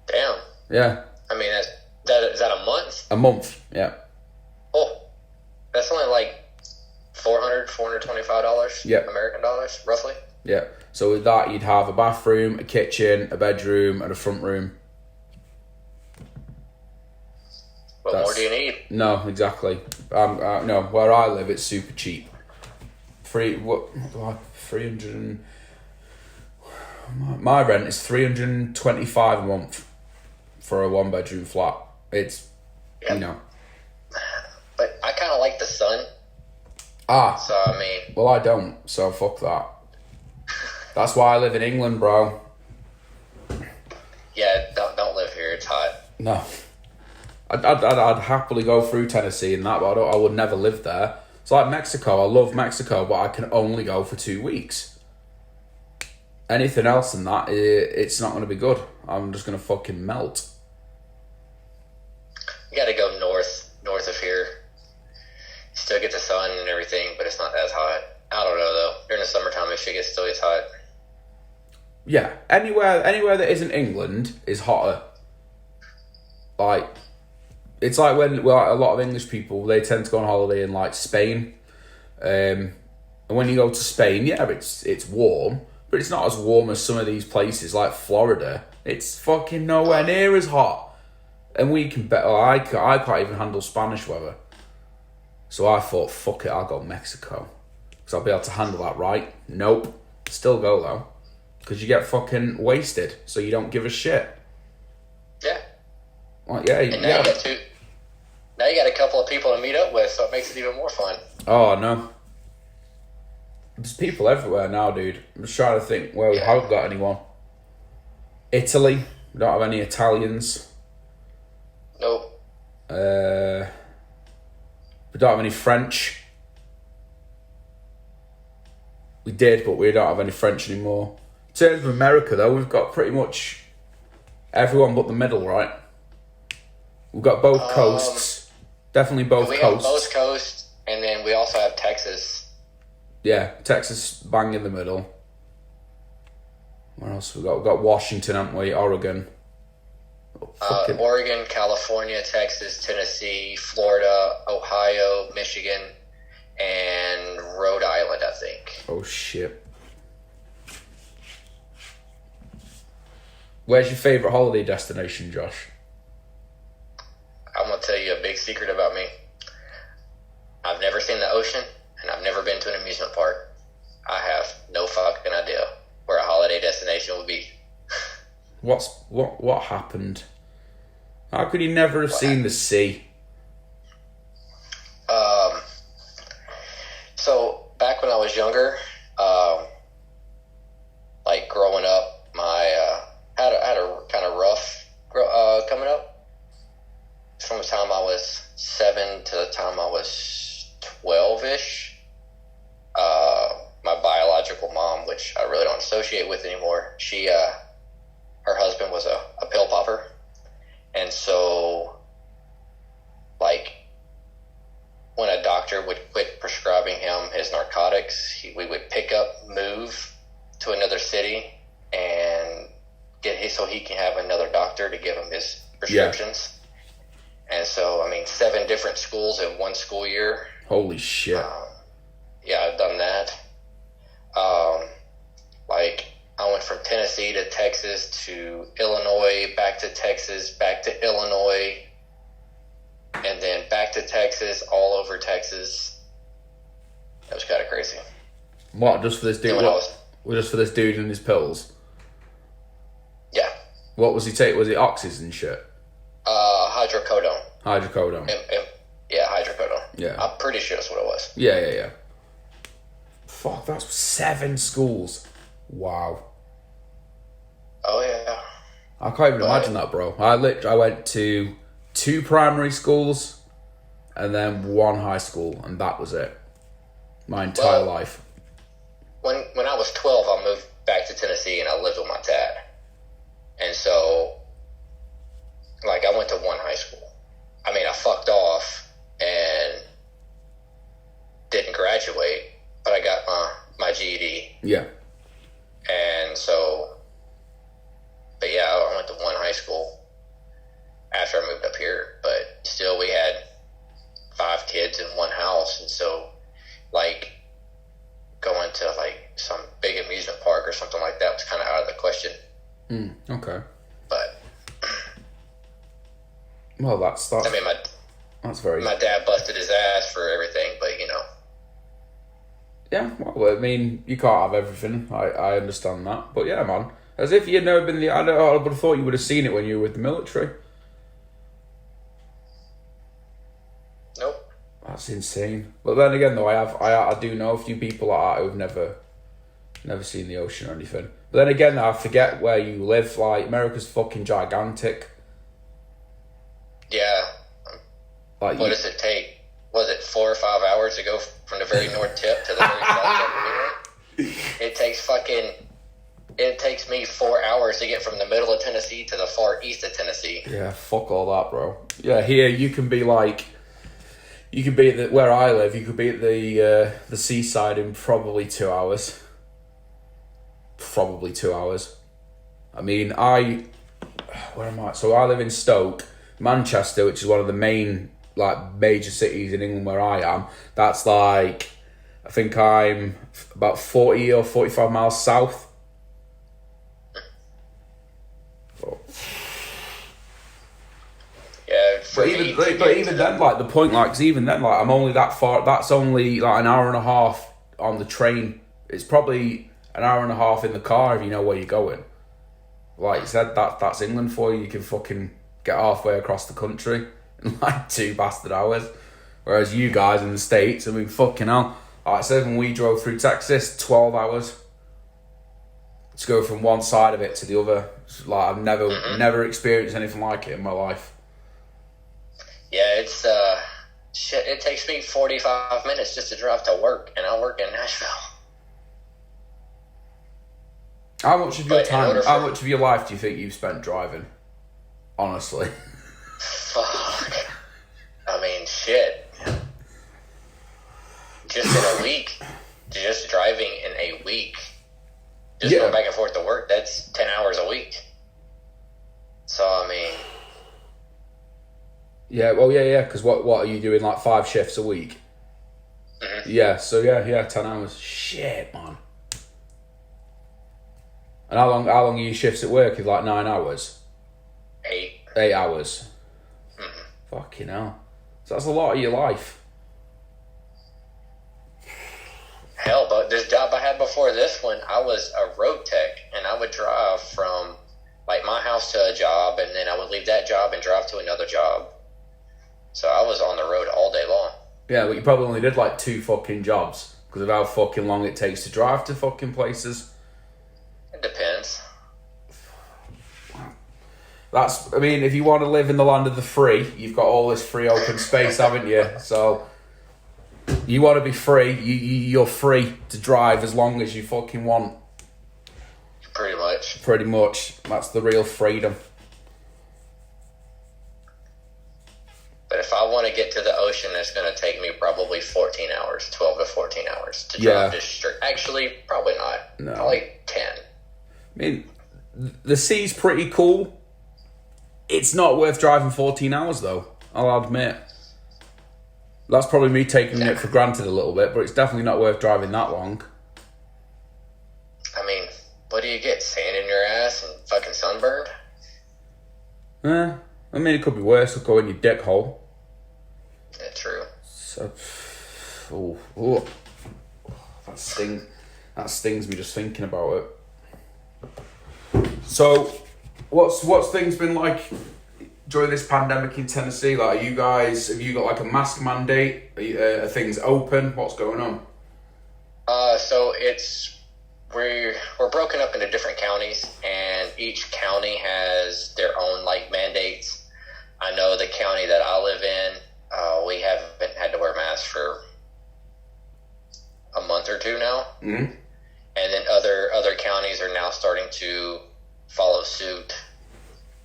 Damn. Yeah. I mean, is that a month? A month, yeah. Oh, that's only like $425 Yep. American dollars, roughly. Yeah. So with that, you'd have a bathroom, a kitchen, a bedroom, and a front room. What more do you need? No, exactly. No, where I live, it's super cheap. 300. My rent is $325 a month for a 1-bedroom flat. It's, you know. But I kind of like the sun. So, I mean. Well, I don't, so fuck that. That's why I live in England, bro. Yeah, don't live here. It's hot. No. I'd happily go through Tennessee and that, but I would never live there. It's like Mexico. I love Mexico, but I can only go for 2 weeks. Anything else than that, it's not going to be good. I'm just going to fucking melt. You got to go north of here. You still get the sun and everything, but it's not as hot. I don't know, though. During the summertime, it still gets hot. Yeah, anywhere that isn't England is hotter. Like, it's like when a lot of English people, they tend to go on holiday in like Spain. And when you go to Spain, yeah, it's warm, but it's not as warm as some of these places like Florida. It's fucking nowhere near as hot. And we can bet, I can't even handle Spanish weather. So I thought, fuck it, I'll go Mexico. Because I'll be able to handle that, right? Nope. Still go though. Because you get fucking wasted, so you don't give a shit. Yeah. Well, yeah. And now you got a couple of people to meet up with, so it makes it even more fun. Oh, no. There's people everywhere now, dude. I'm just trying to think where we haven't got anyone. Italy. We don't have any Italians. Nope. We don't have any French. We did, but we don't have any French anymore. In terms of America, though, we've got pretty much everyone but the middle, right? We've got both coasts. Definitely both coasts. We have both coasts, and then we also have Texas. Yeah, Texas bang in the middle. Where else have we got? We've got Washington, haven't we? Oregon. Oregon, California, Texas, Tennessee, Florida, Ohio, Michigan, and Rhode Island, I think. Oh, shit. Where's your favourite holiday destination, Josh? I'm going to tell you a big secret about me. I've never seen the ocean, and I've never been to an amusement park. I have no fucking idea where a holiday destination would be. What happened? How could you never have seen the sea? So back when I was younger, like growing up, I had a kind of rough coming up. From the time I was 7 to the time I was 12-ish. My biological mom, which I really don't associate with anymore, her husband was a pill popper. And so, like, when a doctor would quit prescribing him his narcotics, we would move to another city and so he can have another doctor to give him his prescriptions. Yeah. And so, I mean, 7 different schools in one school year. Holy shit. Yeah, I've done that. Like, I went from Tennessee to Texas to Illinois, back to Texas, back to Illinois, and then back to Texas, all over Texas. That was kind of crazy. What, just for this dude? Just for this dude and his pills? Yeah. What was he taking? Was it oxys and shit? Hydrocodone. Hydrocodone. Yeah, hydrocodone. Yeah. I'm pretty sure that's what it was. Yeah. Fuck, that's 7 schools. Wow. Oh, yeah. I can't even imagine that, bro. I went to 2 primary schools and then 1 high school, and that was it. My entire life. When I was 12, I moved back to Tennessee and I lived with my dad. And so, like, I went to 1 high school. I mean, I fucked off and didn't graduate, but I got my GED. Yeah. And so Okay. But Well, that's I mean, that's very. my dad busted his ass for everything, but you know. Yeah, well, I mean, you can't have everything. I understand that, but yeah, man. As if you'd never been I would have thought you would have seen it when you were with the military. Nope. That's insane. But then again, though, I do know a few people like that who've never seen the ocean or anything. But then again, I forget where you live. Like, America's fucking gigantic. Yeah. Like, what does it take? Was it 4 or 5 hours to go from the very north tip to the very south tip? It takes me 4 hours to get from the middle of Tennessee to the far east of Tennessee. Yeah, fuck all that, bro. Yeah, here you can be like, you could be at where I live. You could be at the seaside in probably 2 hours. Probably 2 hours. I mean, where am I? So I live in Stoke, Manchester, which is one of the main major cities in England where I am. That's like, I think I'm about 40 or 45 miles south. Yeah, but even then, like, the point, like, 'cause even then, like, I'm only that far. That's only like an hour and a half on the train. It's probably an hour and a half in the car if you know where you're going. Like you said, that's England for you. You can fucking get halfway across the country in like 2 bastard hours. Whereas you guys in the States, I mean, fucking hell. Like I said, when we drove through Texas, 12 hours to go from one side of it to the other. It's like, I've never experienced anything like it in my life. Yeah, it's shit. It takes me 45 minutes just to drive to work, and I work in Nashville. How much of your life do you think you've spent driving? Honestly. Fuck. I mean, shit. Just in a week. Just driving in a week. Just going back and forth to work, that's 10 hours a week. So, I mean... Yeah, well, yeah, because what are you doing, like 5 shifts a week? Mm-hmm. Yeah, so yeah, 10 hours. Shit, man. And how long are your shifts at work? Is like 9 hours? 8. 8 hours. Mm-hmm. Fucking hell. So that's a lot of your life. Hell, but this job I had before this one, I was a road tech, and I would drive from like my house to a job, and then I would leave that job and drive to another job. So I was on the road all day long. Yeah, but you probably only did like 2 fucking jobs because of how fucking long it takes to drive to fucking places. It depends. I mean, if you want to live in the land of the free, you've got all this free open space, haven't you? So you want to be free, you're free to drive as long as you fucking want. Pretty much. That's the real freedom. But if I want to get to the ocean, it's going to take me probably 14 hours, 12 to 14 hours to drive just straight. Actually, probably not. No. Probably 10. I mean, the sea's pretty cool. It's not worth driving 14 hours, though, I'll admit. That's probably me taking it for granted a little bit, but it's definitely not worth driving that long. I mean, what do you get? Sand in your ass and fucking sunburned? I mean, it could be worse. It'll go in your dick hole. Yeah, true. So, that stings me just thinking about it. So, what's things been like during this pandemic in Tennessee? Like, have you got like a mask mandate? Are things open? What's going on? So we're broken up into different counties, and each county has their own like mandates. I know the county that I live in, we haven't had to wear masks for a month or 2 now. Mm-hmm. And then other counties are now starting to follow suit.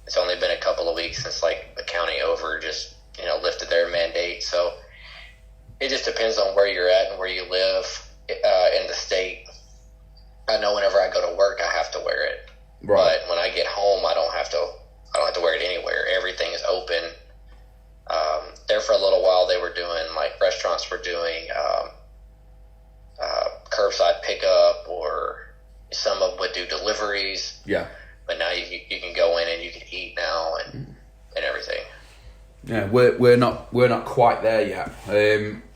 It's only been a couple of weeks since like the county over just lifted their mandate. So it just depends on where you're at and where you live in the state. I know whenever I go to work, I have to wear it. Right. But when I get home, I don't have to wear it anywhere. Everything is open. There for a little while, they were doing like restaurants were doing curbside pickup, or some of them would do deliveries. Yeah. But now Yeah, we're not quite there yet.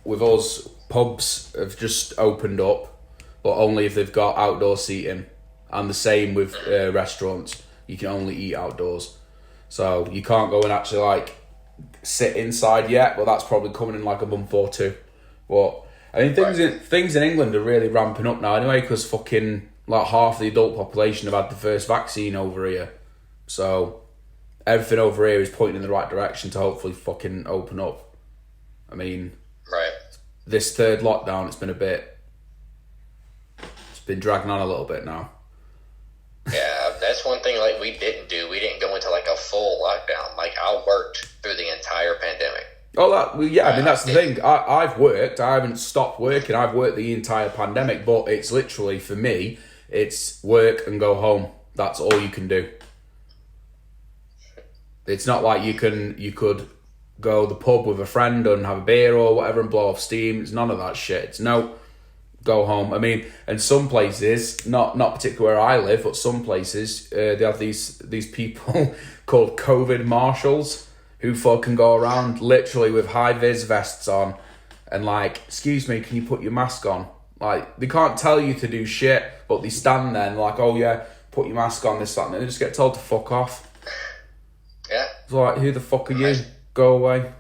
With us, pubs have just opened up, but only if they've got outdoor seating, and the same with restaurants. You can only eat outdoors, so you can't go and actually like sit inside yet. But that's probably coming in like a month or two. But I mean, things in England are really ramping up now anyway, because fucking like half the adult population have had the first vaccine over here, so everything over here is pointing in the right direction to hopefully fucking open up. I mean, right. This third lockdown, it's been dragging on a little bit now. Yeah, that's one thing like we didn't do. We didn't go into like a full lockdown. Like I worked through the entire pandemic. Oh, I mean, that's the thing. I've worked. I haven't stopped working. I've worked the entire pandemic, but it's literally, for me, it's work and go home. That's all you can do. It's not like you could go to the pub with a friend and have a beer or whatever and blow off steam. It's none of that shit. It's no, go home. I mean, and some places, not particularly where I live, but some places, they have these people called COVID marshals who fucking go around literally with high-vis vests on and like, excuse me, can you put your mask on? Like, they can't tell you to do shit, but they stand there and like, oh yeah, put your mask on, this, that, and they just get told to fuck off. Yeah. It's like, who the fuck are you? Go away.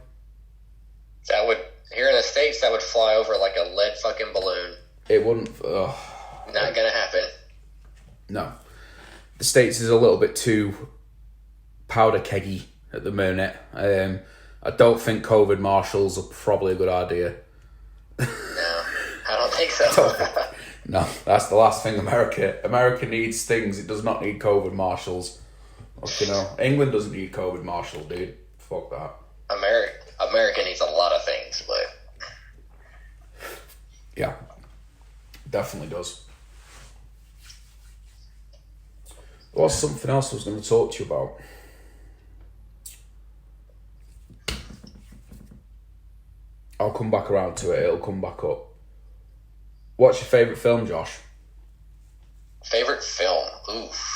That would, here in the States, that would fly over like a lead fucking balloon. It wouldn't. Not gonna happen. No. The States is a little bit too powder keggy at the minute. I don't think COVID marshals are probably a good idea. No, I don't think so. No, that's the last thing America needs things. It does not need COVID marshals. You know, England doesn't need COVID marshal, dude. Fuck that. America needs a lot of things, but yeah, definitely does. What's something else I was going to talk to you about? I'll come back around to it. It'll come back up. What's your favourite film, Josh? Favorite film? Oof.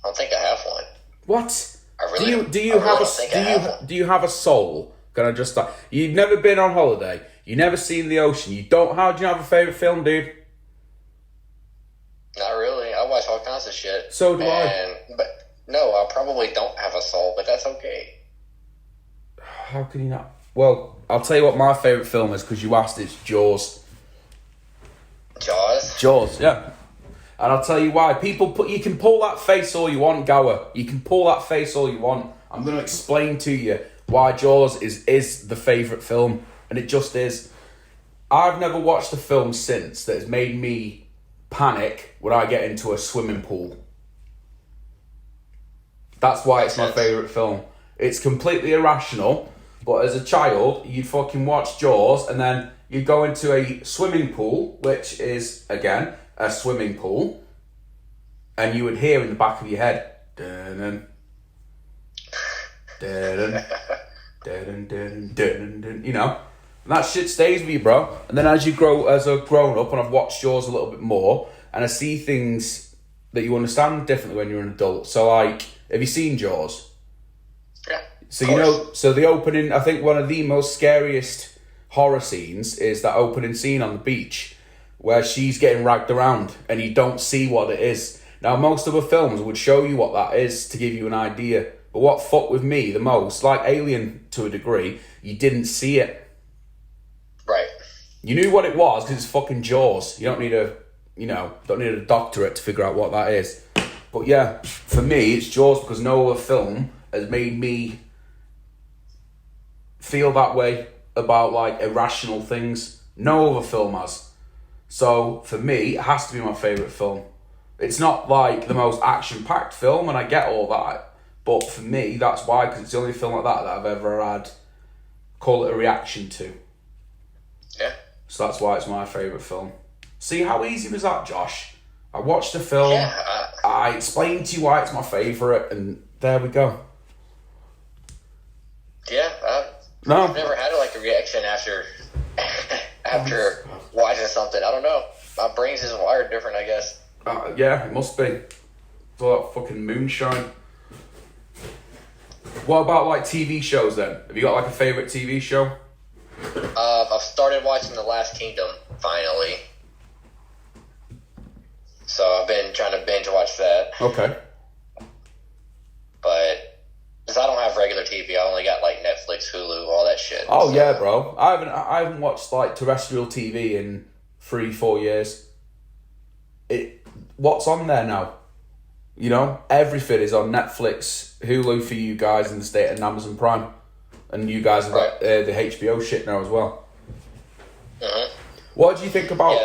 I don't think I have one. What? I really do you have a soul? Can I just start? You've never been on holiday. You've never seen the ocean. How do you have a favourite film, dude? Not really. I watch all kinds of shit. So do I. But no, I probably don't have a soul, but that's okay. How can you not? Well, I'll tell you what my favourite film is, because you asked. It's Jaws. Jaws? Jaws, yeah. And I'll tell you why. You can pull that face all you want, Gower. You can pull that face all you want. I'm going to explain to you why Jaws is the favourite film. And it just is. I've never watched a film since that has made me panic when I get into a swimming pool. That's why it's my favourite film. It's completely irrational, but as a child, you'd fucking watch Jaws and then you'd go into a swimming pool, which is, again, a swimming pool, and you would hear in the back of your head, dun dun dun dun dun, you know, and that shit stays with you, bro. And then as I've grown up and I've watched Jaws a little bit more, and I see things that you understand differently when you're an adult. So, like, have you seen Jaws? Yeah. So the opening, I think one of the most scariest horror scenes is that opening scene on the beach, where she's getting ragged around and you don't see what it is. Now, most other films would show you what that is to give you an idea. But what fucked with me the most, like Alien to a degree, you didn't see it. Right. You knew what it was because it's fucking Jaws. You don't need a doctorate to figure out what that is. But yeah, for me, it's Jaws because no other film has made me feel that way about like irrational things. No other film has. So, for me, it has to be my favourite film. It's not, like, the most action-packed film, and I get all that. But for me, that's why, because it's the only film like that I've ever had, call it a reaction to. Yeah. So that's why it's my favourite film. See, how easy was that, Josh? I watched the film, I explained to you why it's my favourite, and there we go. Yeah, I've never had, like, a reaction after watching something. I don't know. My brain's just wired different, I guess. Yeah, it must be. It's all that fucking moonshine. What about like TV shows then? Have you got like a favourite TV show? I've started watching The Last Kingdom, finally. So I've been trying to binge watch that. Okay. But because I don't have regular TV, I only got like Netflix, Hulu, all that shit. Oh, so. Yeah, bro. I haven't watched like terrestrial TV in 3-4 years. What's on there now? You know, everything is on Netflix, Hulu for you guys in the state, and Amazon Prime. And you guys have got the HBO shit now as well. Mm-hmm. What do you think about?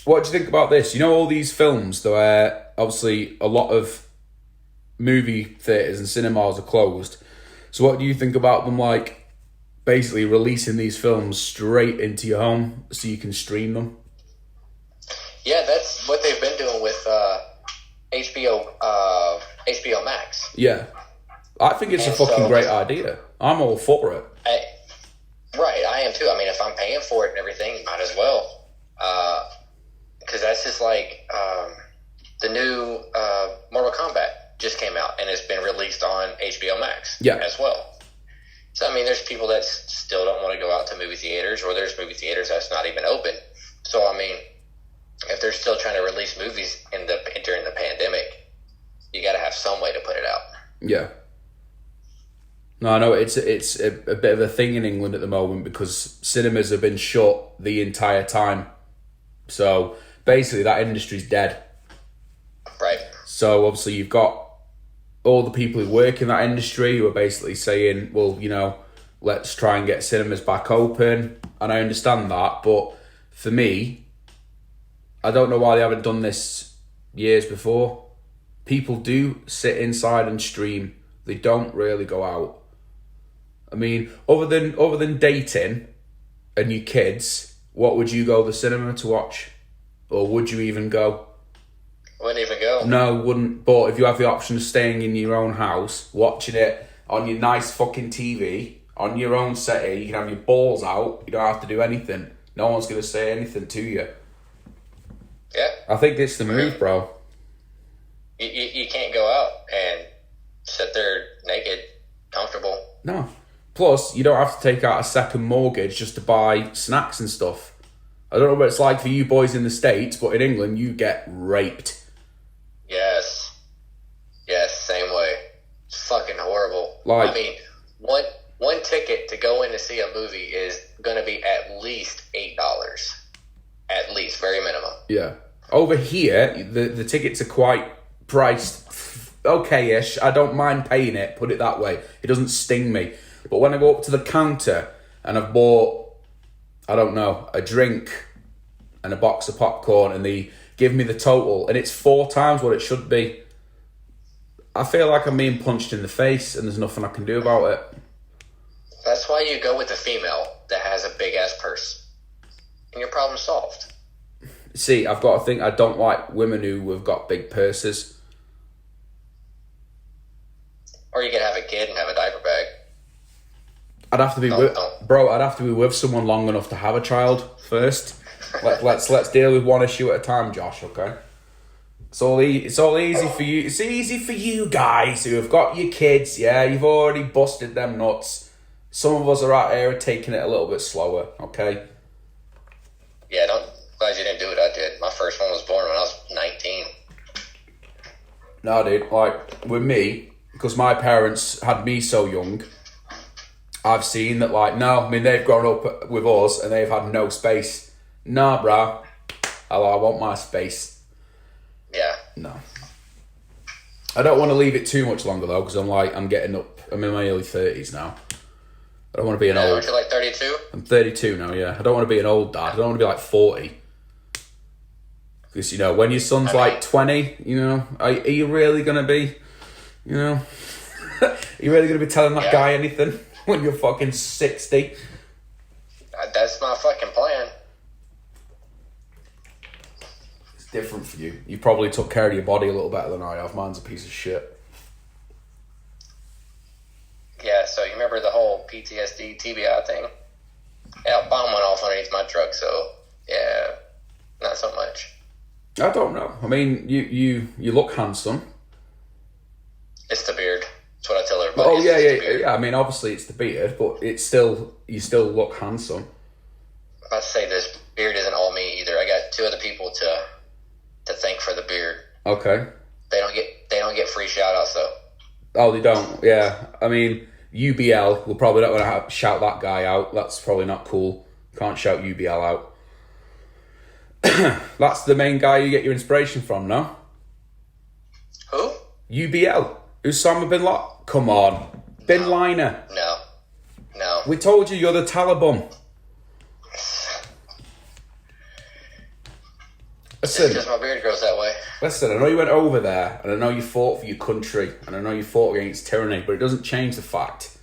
What do you think about this? You know, all these films, where obviously a lot of movie theaters and cinemas are closed. So, what do you think about them? Like, basically releasing these films straight into your home so you can stream them. Yeah, that's what they've been doing with HBO Max. Yeah, I think it's a fucking great idea. I'm all for it. I am too. I mean, if I'm paying for it and everything, might as well. Because that's just like the new Mortal Kombat just came out and it's been released on HBO Max as well. So, I mean, there's people that still don't want to go out to movie theaters, or there's movie theaters that's not even open. So, I mean, if they're still trying to release movies during the pandemic, you got to have some way to put it out. Yeah. No, I know it's a bit of a thing in England at the moment because cinemas have been shut the entire time. So basically that industry's dead. Right. So obviously you've got all the people who work in that industry who are basically saying, well, you know, let's try and get cinemas back open. And I understand that. But for me, I don't know why they haven't done this years before. People do sit inside and stream. They don't really go out. I mean, other than dating and your kids, what would you go to the cinema to watch? Or would you even go? Wouldn't even go. No, wouldn't. But if you have the option of staying in your own house, watching it on your nice fucking TV, on your own settee, you can have your balls out, you don't have to do anything. No one's going to say anything to you. Yeah. I think it's the move, bro. You can't go out and sit there naked, comfortable. No. Plus, you don't have to take out a second mortgage just to buy snacks and stuff. I don't know what it's like for you boys in the States, but in England, you get raped. Yes. Yes, same way. It's fucking horrible. Like, I mean, one ticket to go in to see a movie is going to be at least $8. At least, very minimum. Yeah. Over here, the tickets are quite priced okay-ish. I don't mind paying it, put it that way. It doesn't sting me. But when I go up to the counter and I've bought, I don't know, a drink and a box of popcorn and they give me the total and it's 4 times what it should be, I feel like I'm being punched in the face and there's nothing I can do about it. That's why you go with the female that has a big-ass purse. And your problem's solved. See, I've got to think I don't like women who have got big purses. Or you can have a kid and have a diaper bag. I'd have to be I'd have to be with someone long enough to have a child first. Let's deal with one issue at a time, Josh. Okay. It's all easy for you. It's easy for you guys who have got your kids. Yeah, you've already busted them nuts. Some of us are out here taking it a little bit slower. Okay. Yeah, glad you didn't do what I did. My first one was born when I was 19. No, dude. Like with me, because my parents had me so young. I've seen that, like, no, I mean, they've grown up with us and they've had no space. Nah, brah. I want my space. Yeah. No. I don't want to leave it too much longer, though, because I'm getting up. I'm in my early 30s now. I don't want to be an old... Aren't you like 32? I'm 32 now, yeah. I don't want to be an old dad. I don't want to be like 40. Because, you know, when your son's like 20, you know, are you really going to be, you know... are you really going to be telling that guy anything? When you're fucking 60. That's my fucking plan. It's different for you. You probably took care of your body a little better than I have. Mine's a piece of shit. Yeah, so you remember the whole PTSD, TBI thing? Yeah, a bomb went off underneath my truck, so yeah, not so much. I don't know. I mean, you look handsome. It's the beard. That's what I tell everybody. but Oh it's yeah, just the yeah, beard. yeah. I mean, obviously it's the beard, but you still look handsome. I'd say this beard isn't all me either. I got two other people to thank for the beard. Okay. They don't get free shout outs though. Oh, they don't. Yeah, I mean, UBL. We're probably not going to shout that guy out. That's probably not cool. Can't shout UBL out. That's the main guy you get your inspiration from, no? Who? UBL. Osama bin Laden. Come on, Bin Liner. No. We told you you're the Taliban. Listen, Just because my beard grows that way. Listen, I know you went over there, and I know you fought for your country, and I know you fought against tyranny, but it doesn't change the fact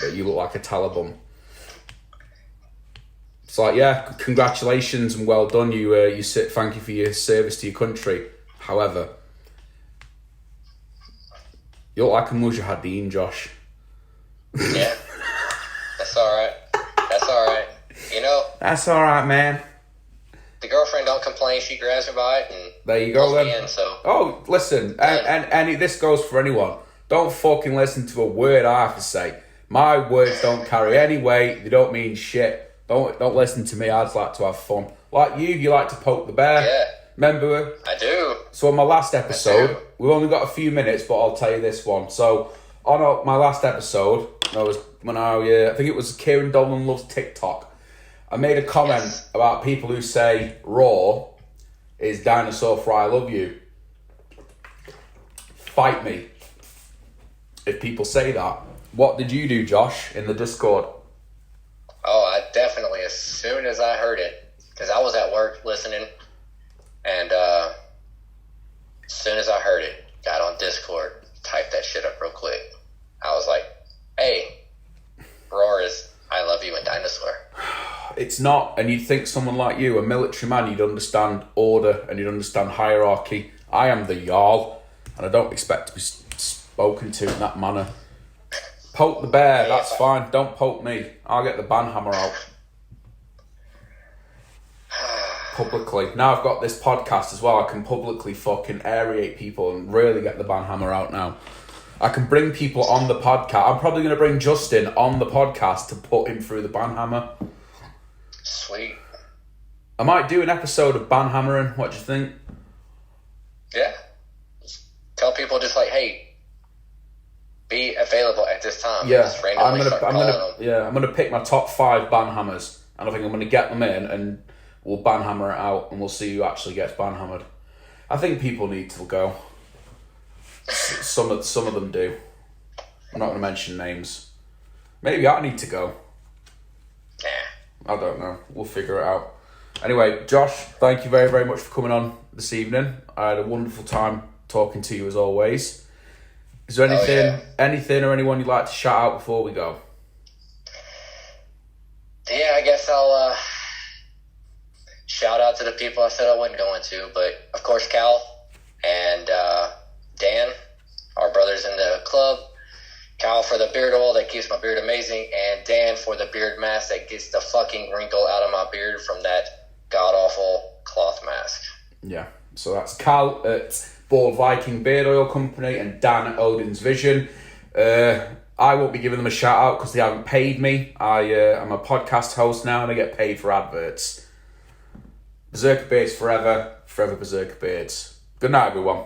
that you look like a Taliban. It's like, yeah, congratulations and well done. Thank you for your service to your country. However, you look like a mujahideen, Josh. Yeah, that's all right. That's all right. You know, That's all right, man. the girlfriend don't complain. She grabs me by it and There you go, pulls me then. in, so Oh, listen, and this goes for anyone. Don't fucking listen to a word I have to say. My words don't carry any weight. They don't mean shit. Don't listen to me. I just like to have fun. Like you like to poke the bear. Yeah. Remember? I do. So on my last episode, we've only got a few minutes, but I'll tell you this one. So on my last episode, I think it was Kieran Dolan Loves TikTok. I made a comment about people who say Raw is dinosaur for I love you. Fight me if people say that. What did you do, Josh, in the Discord? Oh, I definitely, as soon as I heard it, because I was at work listening, and as soon as I heard it, got on Discord, typed that shit up real quick. I was like, hey, Roar is I love you and dinosaur. It's not, and you'd think someone like you, a military man, you'd understand order and you'd understand hierarchy. I am the Jarl, and I don't expect to be spoken to in that manner. Poke the bear, that's fine. Don't poke me. I'll get the banhammer out. Publicly. Now I've got this podcast as well, I can publicly fucking aerate people and really get the banhammer out now. I can bring people on the podcast. I'm probably going to bring Justin on the podcast to put him through the banhammer. Sweet. I might do an episode of banhammering. What do you think? Yeah. Just tell people just like, hey, be available at this time. Yeah, Just randomly start calling them. I'm gonna pick my top 5 banhammers, and I think I'm gonna get them in, and we'll banhammer it out, and we'll see who actually gets banhammered. I think people need to go. Some of them do. I'm not gonna mention names. Maybe I need to go. Nah. I don't know. We'll figure it out. Anyway, Josh, thank you very, very much for coming on this evening. I had a wonderful time talking to you as always. Is there anything or anyone you'd like to shout out before we go? Yeah, I guess I'll shout out to the people I said I wasn't going to, but of course Cal and Dan, our brothers in the club. Cal for the beard oil that keeps my beard amazing, and Dan for the beard mask that gets the fucking wrinkle out of my beard from that god-awful cloth mask. Yeah, so that's Cal at Bald Viking Beard Oil Company and Dan at Odin's Vision. I won't be giving them a shout out because they haven't paid me. I'm a podcast host now and I get paid for adverts. Berserker Beards forever, forever Berserker Beards. Good night, everyone.